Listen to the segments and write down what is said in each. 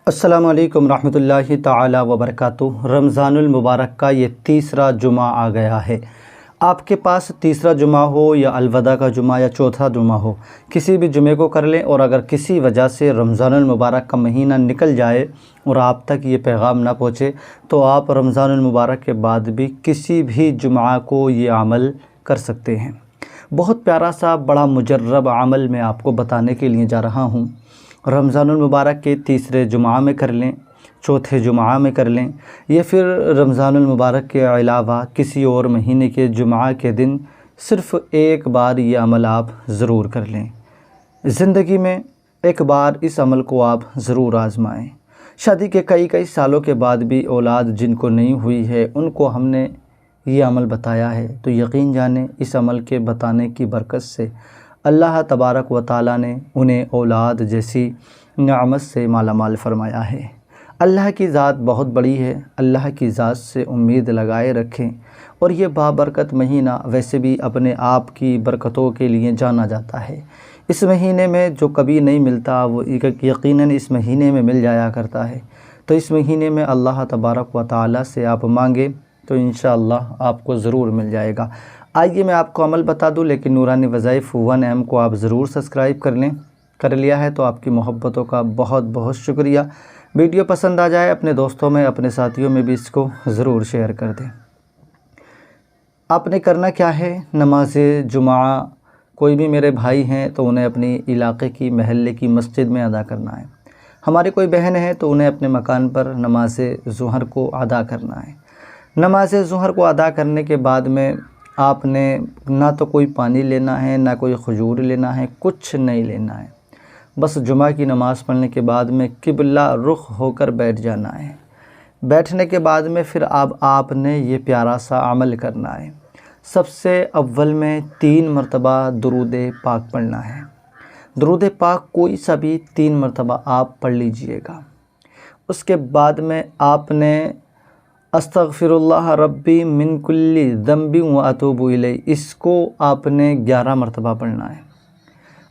السلام علیکم ورحمۃ اللہ تعالی وبرکاتہ۔ رمضان المبارک کا یہ تیسرا جمعہ آ گیا ہے۔ آپ کے پاس تیسرا جمعہ ہو یا الوداع کا جمعہ یا چوتھا جمعہ ہو، کسی بھی جمعے کو کر لیں، اور اگر کسی وجہ سے رمضان المبارک کا مہینہ نکل جائے اور آپ تک یہ پیغام نہ پہنچے تو آپ رمضان المبارک کے بعد بھی کسی بھی جمعہ کو یہ عمل کر سکتے ہیں۔ بہت پیارا سا بڑا مجرب عمل میں آپ کو بتانے کے لیے جا رہا ہوں۔ رمضان المبارک کے تیسرے جمعہ میں کر لیں، چوتھے جمعہ میں کر لیں، یا پھر رمضان المبارک کے علاوہ کسی اور مہینے کے جمعہ کے دن صرف ایک بار یہ عمل آپ ضرور کر لیں۔ زندگی میں ایک بار اس عمل کو آپ ضرور آزمائیں۔ شادی کے کئی سالوں کے بعد بھی اولاد جن کو نہیں ہوئی ہے ان کو ہم نے یہ عمل بتایا ہے، تو یقین جانیں اس عمل کے بتانے کی برکت سے اللہ تبارک و تعالیٰ نے انہیں اولاد جیسی نعمت سے مالا مال فرمایا ہے۔ اللہ کی ذات بہت بڑی ہے، اللہ کی ذات سے امید لگائے رکھیں، اور یہ بابرکت مہینہ ویسے بھی اپنے آپ کی برکتوں کے لیے جانا جاتا ہے۔ اس مہینے میں جو کبھی نہیں ملتا وہ یقیناً اس مہینے میں مل جایا کرتا ہے، تو اس مہینے میں اللہ تبارک و تعالیٰ سے آپ مانگیں تو انشاءاللہ آپ کو ضرور مل جائے گا۔ آئیے میں آپ کو عمل بتا دوں، لیکن نورانی وظائف 1M کو آپ ضرور سبسکرائب کر لیں۔ کر لیا ہے تو آپ کی محبتوں کا بہت بہت شکریہ۔ ویڈیو پسند آ جائے اپنے دوستوں میں، اپنے ساتھیوں میں بھی اس کو ضرور شیئر کر دیں۔ آپ نے کرنا کیا ہے؟ نماز جمعہ کوئی بھی میرے بھائی ہیں تو انہیں اپنی علاقے کی محلے کی مسجد میں ادا کرنا ہے۔ ہماری کوئی بہن ہے تو انہیں اپنے مکان پر نماز ظہر کو ادا کرنا ہے۔ نماز ظہر کو ادا کرنے کے بعد میں آپ نے نہ تو کوئی پانی لینا ہے، نہ کوئی کھجور لینا ہے، کچھ نہیں لینا ہے۔ بس جمعہ کی نماز پڑھنے کے بعد میں قبلہ رخ ہو کر بیٹھ جانا ہے۔ بیٹھنے کے بعد میں پھر آپ نے یہ پیارا سا عمل کرنا ہے۔ سب سے اول میں 3 مرتبہ درود پاک پڑھنا ہے۔ درود پاک کوئی سا بھی 3 مرتبہ آپ پڑھ لیجئے گا۔ اس کے بعد میں آپ نے استغفر اللہ ربی من کل ذنب و اتوب الیہ، اس کو آپ نے 11 مرتبہ پڑھنا ہے۔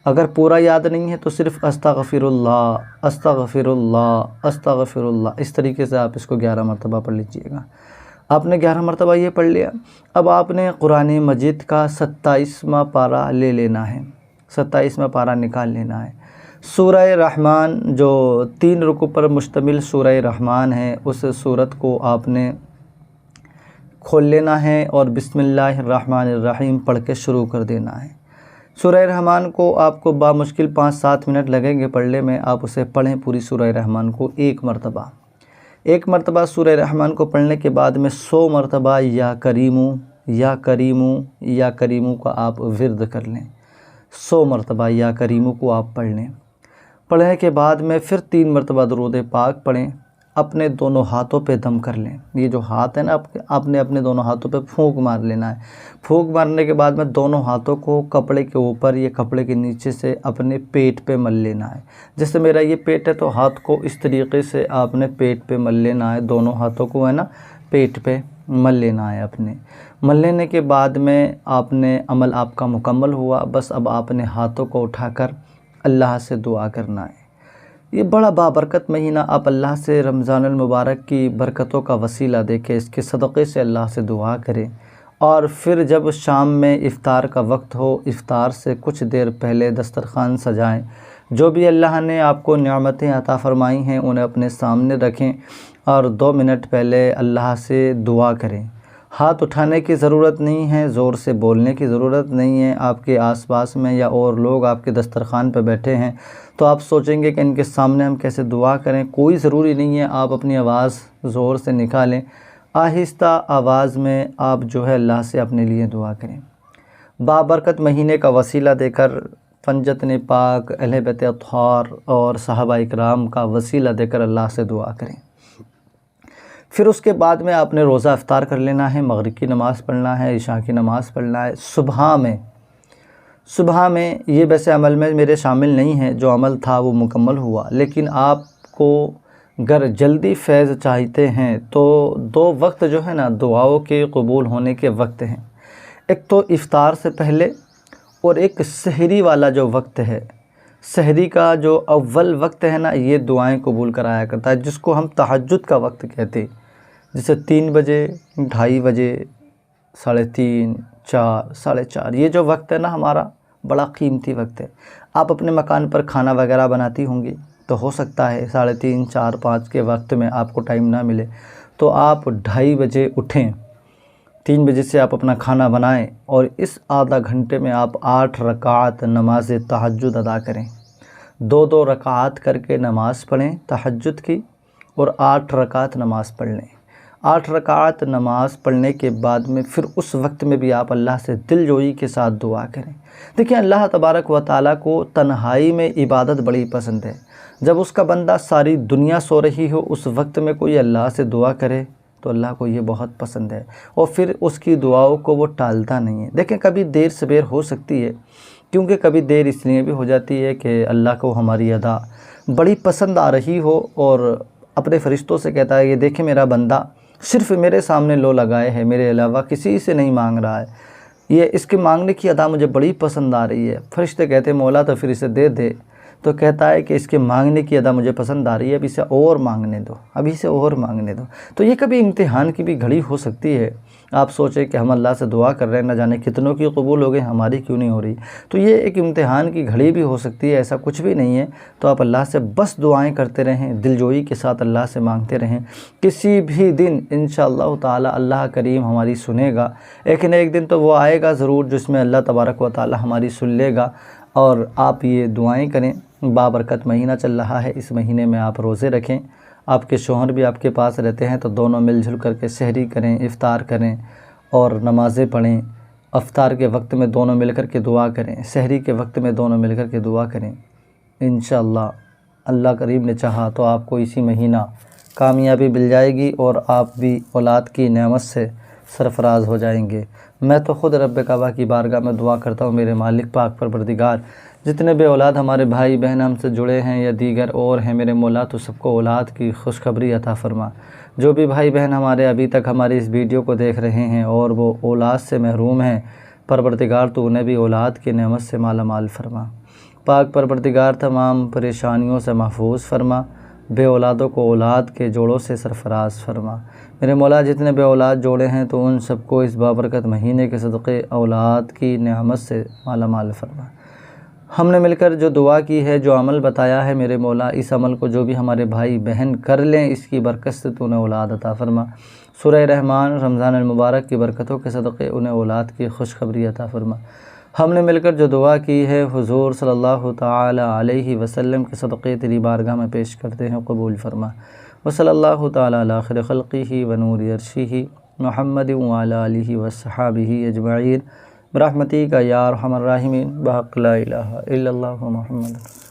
اگر پورا یاد نہیں ہے تو صرف استغفر اللہ استغفر اللہ استغفر اللہ، اس طریقے سے آپ اس کو 11 مرتبہ پڑھ لیجئے گا۔ آپ نے 11 مرتبہ یہ پڑھ لیا۔ اب آپ نے قرآن مجید کا 27واں پارہ لے لینا ہے، 27واں پارہ نکال لینا ہے۔ سورہ رحمان جو 3 رکوع پر مشتمل سورہ رحمان ہے، اس سورت کو آپ نے کھول لینا ہے اور بسم اللہ الرحمن الرحیم پڑھ کے شروع کر دینا ہے۔ سورہ رحمان کو آپ کو بامشکل 5-7 منٹ لگیں گے پڑھنے میں۔ آپ اسے پڑھیں پوری سورہ رحمان کو 1 مرتبہ۔ 1 مرتبہ سورہ رحمان کو پڑھنے کے بعد میں 100 مرتبہ یا کریمو یا کریمو یا کریمو کا آپ ورد کر لیں۔ 100 مرتبہ یا کریمو کو آپ پڑھ لیں۔ پڑھنے کے بعد میں پھر 3 مرتبہ درود پاک پڑھیں۔ اپنے دونوں ہاتھوں پہ دم کر لیں۔ یہ جو ہاتھ ہے نا، آپ نے اپنے دونوں ہاتھوں پہ پھونک مار لینا ہے۔ پھونک مارنے کے بعد میں دونوں ہاتھوں کو کپڑے کے اوپر یا کپڑے کے نیچے سے اپنے پیٹ پہ مل لینا ہے۔ جیسے میرا یہ پیٹ ہے تو ہاتھ کو اس طریقے سے آپ نے پیٹ پہ مل لینا ہے، دونوں ہاتھوں کو ہے نا پیٹ پہ مل لینا ہے اپنے۔ مل لینے کے بعد میں آپ نے عمل آپ کا مکمل ہوا۔ بس اب آپ نے ہاتھوں کو اٹھا کر اللہ سے دعا کرنا ہے۔ یہ بڑا بابرکت مہینہ، آپ اللہ سے رمضان المبارک کی برکتوں کا وسیلہ دیکھیں، اس کے صدقے سے اللہ سے دعا کریں، اور پھر جب شام میں افطار کا وقت ہو، افطار سے کچھ دیر پہلے دسترخوان سجائیں۔ جو بھی اللہ نے آپ کو نعمتیں عطا فرمائی ہیں انہیں اپنے سامنے رکھیں اور 2 منٹ پہلے اللہ سے دعا کریں۔ ہاتھ اٹھانے کی ضرورت نہیں ہے، زور سے بولنے کی ضرورت نہیں ہے۔ آپ کے آس پاس میں یا اور لوگ آپ کے دسترخوان پہ بیٹھے ہیں تو آپ سوچیں گے کہ ان کے سامنے ہم کیسے دعا کریں، کوئی ضروری نہیں ہے۔ آپ اپنی آواز زور سے نکالیں، آہستہ آواز میں آپ جو ہے اللہ سے اپنے لیے دعا کریں۔ بابرکت مہینے کا وسیلہ دے کر پنجتن پاک، اہل بیت اطہار اور صحابہ اکرام کا وسیلہ دے کر اللہ سے دعا کریں۔ پھر اس کے بعد میں آپ نے روزہ افطار کر لینا ہے، مغرب کی نماز پڑھنا ہے، عشاء کی نماز پڑھنا ہے۔ صبح میں یہ ویسے عمل میں میرے شامل نہیں ہے، جو عمل تھا وہ مکمل ہوا، لیکن آپ کو اگر جلدی فیض چاہتے ہیں تو 2 وقت جو ہے نا دعاؤں کے قبول ہونے کے وقت ہیں۔ ایک تو افطار سے پہلے، اور ایک سحری والا جو وقت ہے۔ سحری کا جو اول وقت ہے نا، یہ دعائیں قبول کرایا کرتا ہے، جس کو ہم تہجد کا وقت کہتے ہیں، جیسے 3 بجے، 2:30 بجے، 3:30، 4، 4:30، یہ جو وقت ہے نا ہمارا بڑا قیمتی وقت ہے۔ آپ اپنے مکان پر کھانا وغیرہ بناتی ہوں گی، تو ہو سکتا ہے 3:30، 4، 5 کے وقت میں آپ کو ٹائم نہ ملے، تو آپ 2:30 بجے اٹھیں، 3 بجے سے آپ اپنا کھانا بنائیں، اور اس آدھا گھنٹے میں آپ 8 رکعات نماز تہجد ادا کریں۔ 2 رکعات کر کے نماز پڑھیں تہجد کی، اور 8 رکعات نماز پڑھ لیں۔ 8 رکعات نماز پڑھنے کے بعد میں پھر اس وقت میں بھی آپ اللہ سے دل جوئی کے ساتھ دعا کریں۔ دیکھیں، اللہ تبارک و تعالیٰ کو تنہائی میں عبادت بڑی پسند ہے۔ جب اس کا بندہ ساری دنیا سو رہی ہو، اس وقت میں کوئی اللہ سے دعا کرے تو اللہ کو یہ بہت پسند ہے، اور پھر اس کی دعاؤں کو وہ ٹالتا نہیں ہے۔ دیکھیں، کبھی دیر سبیر ہو سکتی ہے، کیونکہ کبھی دیر اس لیے بھی ہو جاتی ہے کہ اللہ کو ہماری ادا بڑی پسند آ رہی ہو، اور اپنے فرشتوں سے کہتا ہے، یہ دیکھیں میرا بندہ صرف میرے سامنے لو لگائے ہے، میرے علاوہ کسی سے نہیں مانگ رہا ہے، یہ اس کے مانگنے کی ادا مجھے بڑی پسند آ رہی ہے۔ فرشتے کہتے ہیں، مولا تو پھر اسے دے دے، تو کہتا ہے کہ اس کے مانگنے کی ادا مجھے پسند آ رہی ہے، اب اسے اور مانگنے دو، اب اسے اور مانگنے دو۔ تو یہ کبھی امتحان کی بھی گھڑی ہو سکتی ہے۔ آپ سوچیں کہ ہم اللہ سے دعا کر رہے ہیں، نہ جانے کتنوں کی قبول ہو گئی، ہماری کیوں نہیں ہو رہی، تو یہ ایک امتحان کی گھڑی بھی ہو سکتی ہے، ایسا کچھ بھی نہیں ہے۔ تو آپ اللہ سے بس دعائیں کرتے رہیں، دل جوئی کے ساتھ اللہ سے مانگتے رہیں۔ کسی بھی دن انشاءاللہ تعالی اللہ کریم ہماری سنے گا، ایک نہ ایک دن تو وہ آئے گا ضرور جس میں اللہ تبارک و تعالی ہماری سن لے گا۔ اور آپ یہ دعائیں کریں۔ بابرکت مہینہ چل رہا ہے، اس مہینے میں آپ روزے رکھیں، آپ کے شوہر بھی آپ کے پاس رہتے ہیں، تو دونوں مل جل کر کے سحری کریں، افطار کریں اور نمازیں پڑھیں۔ افطار کے وقت میں دونوں مل کر کے دعا کریں، سحری کے وقت میں دونوں مل کر کے دعا کریں۔ انشاءاللہ اللہ کریم نے چاہا تو آپ کو اسی مہینہ کامیابی مل جائے گی، اور آپ بھی اولاد کی نعمت سے سرفراز ہو جائیں گے۔ میں تو خود رب کعبہ کی بارگاہ میں دعا کرتا ہوں، میرے مالک پاک پروردگار، جتنے بے اولاد ہمارے بھائی بہن ہم سے جڑے ہیں یا دیگر اور ہیں، میرے مولا تو سب کو اولاد کی خوشخبری عطا فرما۔ جو بھی بھائی بہن ہمارے ابھی تک ہماری اس ویڈیو کو دیکھ رہے ہیں اور وہ اولاد سے محروم ہیں، پروردگار تو انہیں بھی اولاد کی نعمت سے مالا مال فرما۔ پاک پروردگار تمام پریشانیوں سے محفوظ فرما، بے اولادوں کو اولاد کے جوڑوں سے سرفراز فرما۔ میرے مولا جتنے بے اولاد جوڑے ہیں تو ان سب کو اس بابرکت مہینے کے صدقے اولاد کی نعمت سے مالا مال فرما۔ ہم نے مل کر جو دعا کی ہے، جو عمل بتایا ہے، میرے مولا اس عمل کو جو بھی ہمارے بھائی بہن کر لیں، اس کی برکت سے تو انہیں اولاد عطا فرما۔ سورہ رحمان رمضان المبارک کی برکتوں کے صدقے انہیں اولاد کی خوشخبری عطا فرما۔ ہم نے مل کر جو دعا کی ہے، حضور صلی اللہ تعالی علیہ وسلم کے صدقے تیری بارگاہ میں پیش کرتے ہیں، قبول فرما۔ وصلی اللہ تعالی علی خیر خلقہ ونور عرشہ محمد وعلی آلہ وصحبہ اجمعین برحمتک یا ارحم الراحمین بحق لا الہ الا اللہ محمد۔